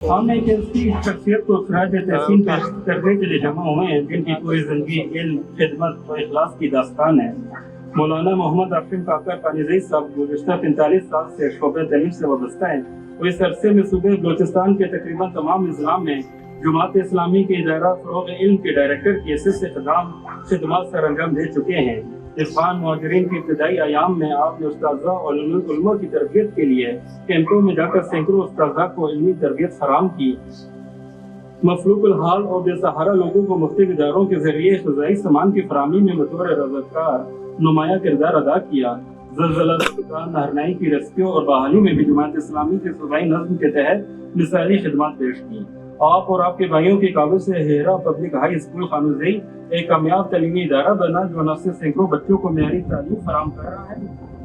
ہم ایک ایسی شخصیت کو خراج تحسین پیش کرنے کے لیے جمع ہوئے ہیں جن کی پوری زندگی علم، خدمت و اخلاص کی داستان ہے۔ مولانا محمد عاصم کاکر پانیزئی صاحب گزشتہ 45 سال سے شعبہ تعلیم سے وابستہ ہیں۔ وہ اس عرصے میں صوبے بلوچستان کے تقریباً تمام اضلاع میں جماعت اسلامی کے ادارہ فروغ علم کے ڈائریکٹر کی حیثیت سے خدمات سر انجام دے چکے ہیں۔ عرفان مہاجرین کی ابتدائی ایام میں آپ نے استاذہ اور علماء کی تربیت کے لیے کیمپوں میں جا کر سینکڑوں استاذہ کو علمی تربیت فراہم کی۔ مفلوق الحال اور بے سہارا لوگوں کو مختلف اداروں کے ذریعے غذائی سامان کی فراہمی میں بطور رضاکار نمایاں کردار ادا کیا۔ زلزلہ نہرنائی کی ریسکیو اور بحالی میں بھی جماعت اسلامی کے صوبائی نظم کے تحت مثالی خدمات پیش کی۔ آپ اور آپ کے بھائیوں کی کاوش سے ہیرا پبلک ہائی اسکول خانوزئی ایک کامیاب تعلیمی ادارہ بنا جو نہ صرف سینکڑوں بچوں کو معیاری تعلیم فراہم کر رہا ہے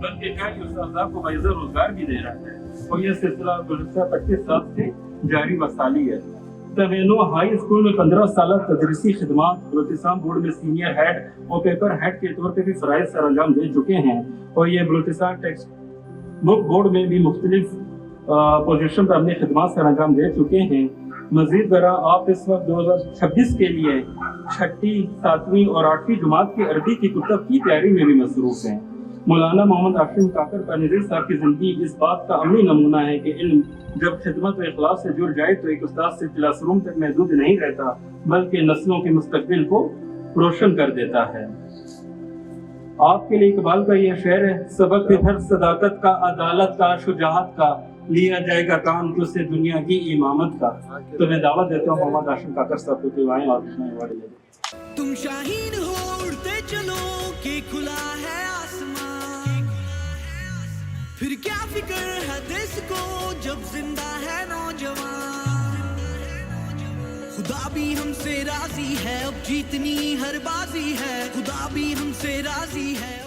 بلکہ کئی اساتذہ کو باعث روزگار بھی دے رہا ہے، اور یہ سلسلہ گزشتہ 25 سال سے جاری و ساری ہے۔ تبینو ہائی اسکول میں 15 سالہ تدریسی خدمات، بلوچستان بورڈ میں سینئر ہیڈ اور پیپر ہیڈ کے طور پہ بھی فرائض سر انجام دے چکے ہیں، اور یہ بلوچستان ٹیکسٹ بک بورڈ میں بھی مختلف پوزیشن پر اپنی خدمات سر انجام دے چکے ہیں۔ مزید برآں آپ اس وقت 2026 کے لیے 6ٹھی، 7ویں اور 8ویں جماعت کی عربی کی کتب کی تیاری میں بھی مصروف ہیں۔ مولانا محمد عاصم کاکر پانیزئی صاحب کی زندگی اس بات کا عملی نمونہ ہے کہ علم جب خدمت و اخلاص سے جڑ جائے تو ایک استاد سے کلاس روم تک محدود نہیں رہتا بلکہ نسلوں کے مستقبل کو روشن کر دیتا ہے۔ آپ کے لیے اقبال کا یہ شعر ہے: سبق ہر صداقت کا، عدالت کا، شجاعت کا، لیا جائے گا کام تجھ سے دنیا کی امامت کا۔ تو میں دعوت دیتا ہوں محمد عاصم کاکر صاحب کو کہ آئیں اور تم شاہین ہو اڑتے چلو کہ کھلا ہے آسمان، پھر کیا فکر ہے دیس کو جب زندہ ہے نوجوان۔ خدا بھی ہم سے راضی ہے اب جیتنی ہر بازی ہے، خدا بھی ہم سے راضی ہے۔